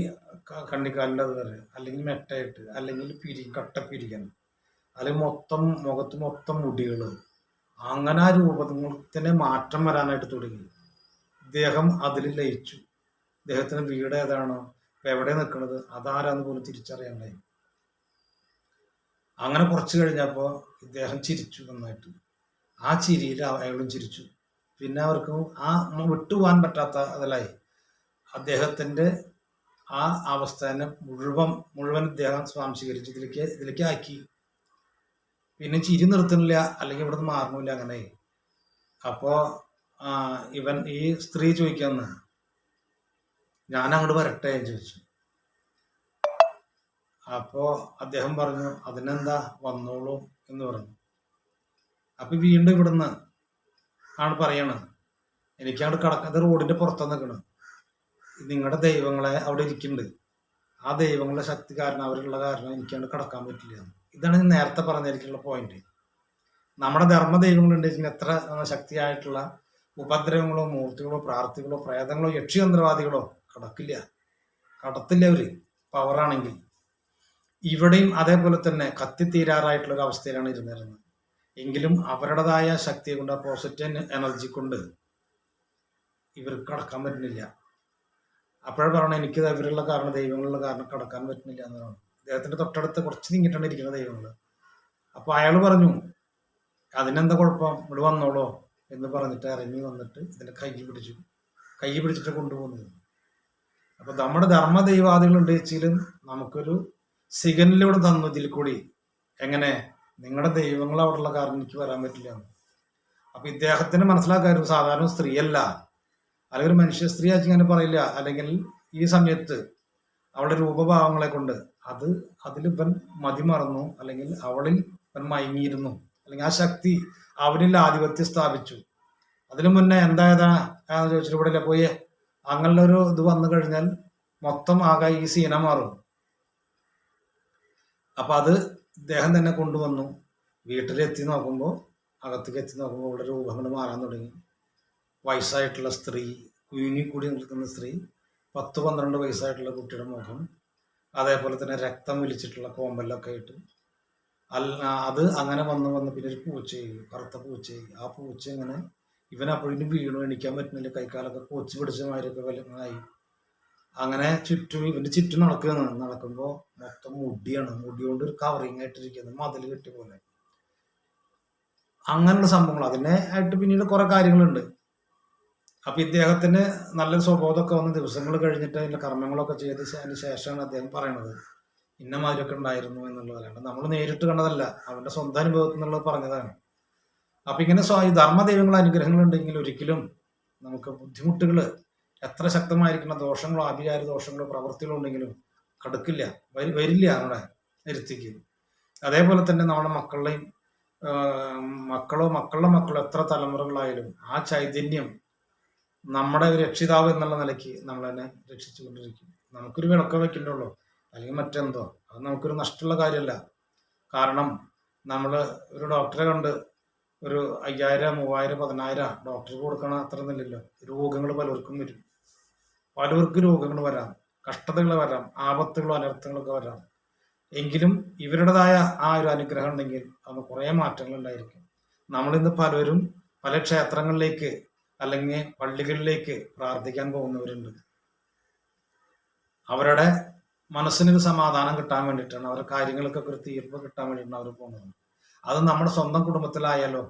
കണ്ണിക്കാലിൻ്റെ അത് വരെ, അല്ലെങ്കിൽ മെട്ടയിട്ട്, അല്ലെങ്കിൽ കട്ടപ്പിരിക്കണം, അല്ലെങ്കിൽ മുഖത്ത് മൊത്തം മുടികൾ. അങ്ങനെ ആ രൂപത്തിന് മാറ്റം വരാനായിട്ട് തുടങ്ങി. ഇദ്ദേഹം അതിൽ ലയിച്ചു. ഇദ്ദേഹത്തിന് വീട് ഏതാണോ, ഇപ്പൊ എവിടെ നിൽക്കുന്നത്, അതാരാന്ന് പോലും തിരിച്ചറിയാണ്ടായി. അങ്ങനെ കുറച്ച് കഴിഞ്ഞപ്പോൾ ഇദ്ദേഹം ചിരിച്ചു നന്നായിട്ട്. ആ ചിരിയിൽ അയാളും ചിരിച്ചു. പിന്നെ അവർക്ക് ആ വിട്ടുപോകാൻ പറ്റാത്ത അതിലായി. അദ്ദേഹത്തിന്റെ ആ അവസ്ഥനെ മുഴുവൻ ഇദ്ദേഹം സ്വാംശീകരിച്ച് ഇതിലേക്ക് ആക്കി. പിന്നെ ചിരി നിർത്തുന്നില്ല, അല്ലെങ്കിൽ ഇവിടുന്ന് മാറണില്ല. അങ്ങനെ അപ്പോ ഈ സ്ത്രീ ചോദിക്കാന്ന്, ഞാൻ അങ്ങോട്ട് വരട്ടെ എന്ന് ചോദിച്ചു. അപ്പോ അദ്ദേഹം പറഞ്ഞു, അതിനെന്താ, വന്നോളൂ എന്ന് പറഞ്ഞു. അപ്പൊ വീണ്ടും ഇവിടുന്ന് ആണ് പറയണത്, എനിക്കങ്ങോട്ട് കടക്കുന്നത് റോഡിന്റെ പുറത്ത് നിൽക്കണം, നിങ്ങളുടെ ദൈവങ്ങളെ അവിടെ ഇരിക്കുന്നുണ്ട്, ആ ദൈവങ്ങളുടെ ശക്തി കാരണം, അവരുള്ള കാരണം എനിക്കങ്ങോട്ട് കടക്കാൻ പറ്റില്ല. ഇതാണ് ഞാൻ നേരത്തെ പറഞ്ഞിരിക്കുന്ന പോയിന്റ്. നമ്മുടെ ധർമ്മ ദൈവങ്ങളുണ്ടെങ്കിൽ എത്ര ശക്തിയായിട്ടുള്ള ഉപദ്രവങ്ങളോ മൂർത്തികളോ പ്രാർത്ഥികളോ പ്രേതങ്ങളോ യക്ഷിയന്ത്രവാദികളോ കടത്തില്ല അവര് പവറാണെങ്കിൽ. ഇവിടെയും അതേപോലെ തന്നെ കത്തിത്തീരാറായിട്ടുള്ള ഒരു അവസ്ഥയിലാണ് ഇരുന്നിരുന്നത്. എങ്കിലും അവരുടേതായ ശക്തിയെ കൊണ്ട്, ആ പോസിറ്റീവ് എനർജി കൊണ്ട് ഇവർക്ക് കടക്കാൻ പറ്റുന്നില്ല. അപ്പോഴേ പറയണം, എനിക്ക് ഇവരുള്ള കാരണം, ദൈവങ്ങളുള്ള കാരണം കടക്കാൻ പറ്റുന്നില്ല എന്നതാണ്. അദ്ദേഹത്തിന്റെ തൊട്ടടുത്ത് കുറച്ച് നീങ്ങിയിട്ടാണ് ഇരിക്കുന്ന ദൈവങ്ങൾ. അപ്പൊ അയാൾ പറഞ്ഞു, അതിനെന്താ കുഴപ്പം, ഇവിടെ വന്നോളോ എന്ന് പറഞ്ഞിട്ട് ഇറങ്ങി വന്നിട്ട് ഇതിന്റെ കൈ പിടിച്ചിട്ട് കൊണ്ടുപോകുന്നത്. അപ്പൊ നമ്മുടെ ധർമ്മ ദൈവാദികൾ ഉണ്ടെങ്കിലും നമുക്കൊരു സിഗ്നലിലൂടെ തന്നു ഇതിൽ കൂടി, എങ്ങനെ നിങ്ങളുടെ ദൈവങ്ങൾ അവിടെയുള്ള കാരണം എനിക്ക് വരാൻ പറ്റില്ല. അപ്പൊ ഇദ്ദേഹത്തിന് മനസ്സിലാക്കാൻ സാധാരണ സ്ത്രീയല്ല, അല്ലെങ്കിൽ ഒരു മനുഷ്യ സ്ത്രീ ആക്കി അങ്ങനെ പറയില്ല. അല്ലെങ്കിൽ ഈ സമയത്ത് അവളുടെ രൂപഭാവങ്ങളെ കൊണ്ട് അതിൽ ഇവൻ മതിമറന്നു, അല്ലെങ്കിൽ അവളിൽ ഇവൻ മയങ്ങിയിരുന്നു, അല്ലെങ്കിൽ ആ ശക്തി അവനിൽ ആധിപത്യം സ്ഥാപിച്ചു. അതിനു മുന്നേ എന്തായതാ ചോദിച്ചിട്ട് ഇവിടെ പോയി അങ്ങനെയുള്ള ഒരു ഇത് വന്നു കഴിഞ്ഞാൽ മൊത്തം ആകെ ഈ സീന മാറും. അപ്പൊ അത് ഇദ്ദേഹം തന്നെ കൊണ്ടുവന്നു. വീട്ടിലെത്തി നോക്കുമ്പോൾ, അകത്തേക്ക് എത്തി നോക്കുമ്പോൾ ഇവിടെ രൂപങ്ങൾ മാറാൻ തുടങ്ങി. വയസ്സായിട്ടുള്ള സ്ത്രീ, കുഞ്ഞിക്കൂടി നിൽക്കുന്ന സ്ത്രീ, 10-12 വയസ്സായിട്ടുള്ള കുട്ടിയുടെ മുഖം, അതേപോലെ തന്നെ രക്തം വലിച്ചിട്ടുള്ള കോമ്പലൊക്കെ ആയിട്ട് അത് അങ്ങനെ വന്ന് പിന്നെ ഒരു പൂച്ചയായി, കറുത്ത പൂച്ചയായി. ആ പൂച്ച ഇങ്ങനെ ഇവനപ്പോഴും വീണു, എണിക്കാൻ പറ്റുന്നില്ല, കൈക്കാലൊക്കെ കൊച്ചു പിടിച്ച മാതിരിയൊക്കെ വലുതായി. അങ്ങനെ ഇവന്റെ ചുറ്റും നടക്കുമ്പോൾ മൊത്തം മുടിയാണ്, മുടി കൊണ്ട് ഒരു കവറിങ് ആയിട്ടിരിക്കുന്നത്, മതിൽ കെട്ടിയ പോലെ. അങ്ങനെയുള്ള സംഭവങ്ങൾ അതിനെ ആയിട്ട് പിന്നീട് കുറെ കാര്യങ്ങളുണ്ട്. അപ്പൊ ഇദ്ദേഹത്തിന് നല്ലൊരു സ്വബോധമൊക്കെ വന്ന ദിവസങ്ങൾ കഴിഞ്ഞിട്ട് അതിന്റെ കർമ്മങ്ങളൊക്കെ ചെയ്തതിന് ശേഷമാണ് അദ്ദേഹം പറയണത് ഇന്ന മാതിരിയൊക്കെ ഉണ്ടായിരുന്നു എന്നുള്ളതല്ലാണ്ട് നമ്മൾ നേരിട്ട് കണ്ടതല്ല, അവന്റെ സ്വന്തം അനുഭവത്തിൽ നിന്നുള്ളത് പറഞ്ഞതാണ്. അപ്പൊ ഇങ്ങനെ ഈ ധർമ്മദൈവങ്ങൾ അനുഗ്രഹങ്ങൾ ഉണ്ടെങ്കിൽ ഒരിക്കലും നമുക്ക് ബുദ്ധിമുട്ടുകൾ എത്ര ശക്തമായിരിക്കുന്ന ദോഷങ്ങളോ ആഭിചാര ദോഷങ്ങളോ പ്രവൃത്തികളോ ഉണ്ടെങ്കിലും കടുക്കില്ല, വരില്ല നമ്മുടെ ഇരുത്തിക്ക്. അതേപോലെ തന്നെ നമ്മുടെ മക്കളുടെ മക്കളോ എത്ര തലമുറകളായാലും ആ ചൈതന്യം നമ്മുടെ രക്ഷിതാവ് എന്നുള്ള നിലയ്ക്ക് നമ്മൾ തന്നെ രക്ഷിച്ചു കൊണ്ടിരിക്കും. നമുക്കൊരു വിളക്ക വെക്കണ്ടുള്ളൂ, അല്ലെങ്കിൽ മറ്റെന്തോ, അത് നമുക്കൊരു നഷ്ടമുള്ള കാര്യമല്ല. കാരണം നമ്മൾ ഒരു ഡോക്ടറെ കണ്ട് ഒരു 5000, 3000, 10000 ഡോക്ടർക്ക് കൊടുക്കണ അത്ര ഒന്നുമില്ലല്ലോ. രോഗങ്ങൾ പലർക്കും വരും, പലർക്കും രോഗങ്ങൾ വരാം, കഷ്ടതകൾ വരാം, ആപത്തുകളോ അനർത്ഥങ്ങളൊക്കെ വരാം. എങ്കിലും ഇവരുടേതായ ആ ഒരു അനുഗ്രഹം ഉണ്ടെങ്കിൽ അത് കുറേ മാറ്റങ്ങൾ ഉണ്ടായിരിക്കും. നമ്മളിന്ന് പലരും പല ക്ഷേത്രങ്ങളിലേക്ക് അല്ലെങ്കിൽ പള്ളികളിലേക്ക് പ്രാർത്ഥിക്കാൻ പോകുന്നവരുണ്ട്. അവരുടെ മനസ്സിനൊരു സമാധാനം കിട്ടാൻ വേണ്ടിയിട്ടാണ്, അവരുടെ കാര്യങ്ങൾക്കൊക്കെ ഒരു തീർപ്പ് കിട്ടാൻ വേണ്ടിയിട്ടാണ് അവർ പോകുന്നത്. അത് നമ്മുടെ സ്വന്തം കുടുംബത്തിലായാലോ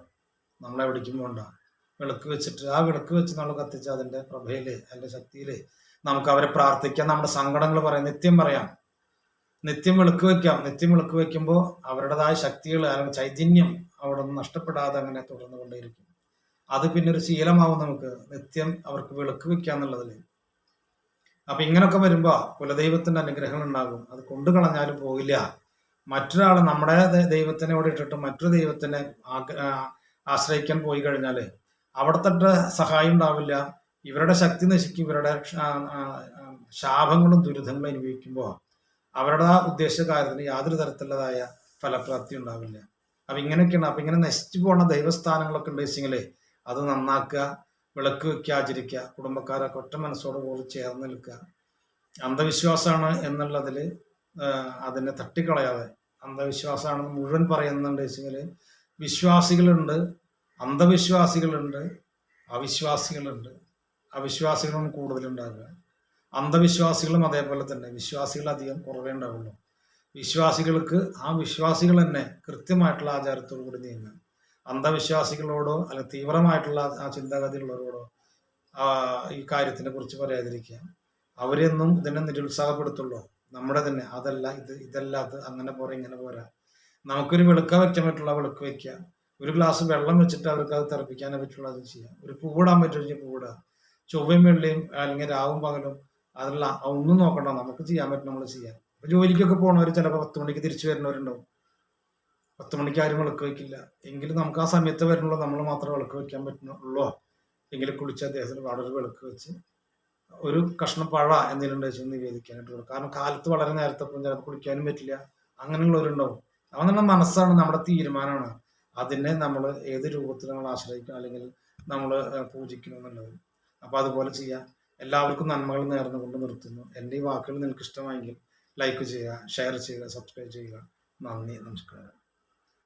നമ്മൾ എവിടേക്കും പോകണ്ട. വിളക്ക് വെച്ചിട്ട് ആ വിളക്ക് വെച്ച് നമ്മൾ കത്തിച്ച് അതിൻ്റെ പ്രഭയില് അതിൻ്റെ ശക്തിയിൽ നമുക്ക് അവരെ പ്രാർത്ഥിക്കാം. നമ്മുടെ സങ്കടങ്ങൾ പറയാം, നിത്യം പറയാം, നിത്യം വിളക്ക് വയ്ക്കാം. നിത്യം വിളക്ക് വയ്ക്കുമ്പോൾ അവരുടേതായ ശക്തികൾ അല്ലെങ്കിൽ ചൈതന്യം അവിടെ നിന്ന് നഷ്ടപ്പെടാതെ അങ്ങനെ തുടർന്നു കൊണ്ടേയിരിക്കും. അത് പിന്നെ ഒരു ശീലമാവും നമുക്ക് നിത്യം അവർക്ക് വിളക്ക് വയ്ക്കുക എന്നുള്ളതിൽ. അപ്പൊ ഇങ്ങനൊക്കെ വരുമ്പോ കുലദൈവത്തിന്റെ അനുഗ്രഹങ്ങൾ ഉണ്ടാകും. അത് കൊണ്ടു കളഞ്ഞാലും പോകില്ല. മറ്റൊരാൾ നമ്മുടെ ദൈവത്തിനെ ഇവിടെ ഇട്ടിട്ട് മറ്റൊരു ദൈവത്തിനെ ആശ്രയിക്കാൻ പോയി കഴിഞ്ഞാൽ അവിടത്തെ സഹായം ഉണ്ടാവില്ല. ഇവരുടെ ശക്തി നശിക്കും. ഇവരുടെ ശാപങ്ങളും ദുരിതങ്ങളും അനുഭവിക്കുമ്പോൾ അവരുടെ ആ ഉദ്ദേശ കാര്യത്തിന് യാതൊരു തരത്തിലുള്ളതായ ഫലപ്രാപ്തി ഉണ്ടാവില്ല. അപ്പൊ ഇങ്ങനെയൊക്കെയാണ്. അപ്പൊ ഇങ്ങനെ നശിച്ചു പോകുന്ന ദൈവസ്ഥാനങ്ങളൊക്കെ ഉണ്ടെങ്കിൽ അത് നന്നാക്കുക, വിളക്ക് വെക്കുക, ആചരിക്കുക, കുടുംബക്കാരൊക്കെ ഒറ്റ മനസ്സോട് കൂടി ചേർന്ന് നിൽക്കുക. അന്ധവിശ്വാസമാണ് എന്നുള്ളതിൽ അതിനെ തട്ടിക്കളയാതെ, അന്ധവിശ്വാസമാണെന്ന് മുഴുവൻ പറയുന്നുണ്ട് വെച്ചെങ്കിൽ വിശ്വാസികളുണ്ട്, അന്ധവിശ്വാസികളുണ്ട്, അവിശ്വാസികളുണ്ട്. അവിശ്വാസികളും കൂടുതലുണ്ടാകുക, അന്ധവിശ്വാസികളും അതേപോലെ തന്നെ. വിശ്വാസികൾ അധികം കുറവേ ഉണ്ടാവുള്ളൂ. വിശ്വാസികൾക്ക് ആ വിശ്വാസികൾ തന്നെ കൃത്യമായിട്ടുള്ള ആചാരത്തോടു കൂടി നീങ്ങുക. അന്ധവിശ്വാസികളോടോ അല്ലെങ്കിൽ തീവ്രമായിട്ടുള്ള ആ ചിന്താഗതിയുള്ളവരോടോ ഈ കാര്യത്തിനെ കുറിച്ച് പറയാതിരിക്കുക. അവരെയൊന്നും ഇതിനെ നിരുത്സാഹപ്പെടുത്തുള്ളൂ. നമ്മുടെ തന്നെ അതല്ല ഇതല്ല അത്, അങ്ങനെ പോരാ ഇങ്ങനെ പോരാ. നമുക്കൊരു വെളുക്ക വെക്കാൻ പറ്റുള്ള വെളുക്ക് വെക്കുക, ഒരു ഗ്ലാസ് വെള്ളം വെച്ചിട്ട് അവർക്ക് അത് തിളപ്പിക്കാനേ പറ്റുള്ളൂ, അത് ചെയ്യാം. ഒരു പൂവിടാൻ പറ്റുമെങ്കിൽ പൂവിടുക. ചൊവ്വയും വെള്ളിയും അല്ലെങ്കിൽ രാവും പകലും അതല്ല ഒന്നും നോക്കണ്ട, നമുക്ക് ചെയ്യാൻ പറ്റും നമ്മൾ ചെയ്യാം. അപ്പൊ ജോലിക്കൊക്കെ പോകണവർ ചിലപ്പോൾ 10 മണിക്ക് തിരിച്ചു വരുന്നവരുണ്ടാവും. 10 മണിക്ക് ആരും വിളക്ക് വയ്ക്കില്ല. എങ്കിലും നമുക്ക് ആ സമയത്ത് വരുന്നുള്ളൂ, നമ്മൾ മാത്രമേ വിളക്ക് വയ്ക്കാൻ പറ്റുന്നുള്ളൂ. എങ്കിലും കുളിച്ച് അദ്ദേഹത്തിന് പാടൊരു വിളക്ക് വെച്ച് ഒരു കഷ്ണം പഴ എന്തെങ്കിലും വെച്ച് നിവേദിക്കാനായിട്ട്. കാരണം കാലത്ത് വളരെ നേരത്തെ ചിലപ്പോൾ കുളിക്കാനും പറ്റില്ല, അങ്ങനെയുള്ളവരുണ്ടാവും. അവൻ നമ്മുടെ മനസ്സാണ്, നമ്മുടെ തീരുമാനമാണ് അതിനെ നമ്മൾ ഏത് രൂപത്തിൽ നമ്മൾ ആശ്രയിക്കണം അല്ലെങ്കിൽ നമ്മൾ പൂജിക്കണം എന്നുള്ളത്. അപ്പൊ അതുപോലെ ചെയ്യാം. എല്ലാവർക്കും നന്മകൾ നേർന്നുകൊണ്ട് നിർത്തുന്നു. എൻ്റെ ഈ വാക്കുകൾ നിങ്ങൾക്ക് ഇഷ്ടമായെങ്കിൽ ലൈക്ക് ചെയ്യുക, ഷെയർ ചെയ്യുക, സബ്സ്ക്രൈബ് ചെയ്യുക. നന്ദി, നമസ്കാരം.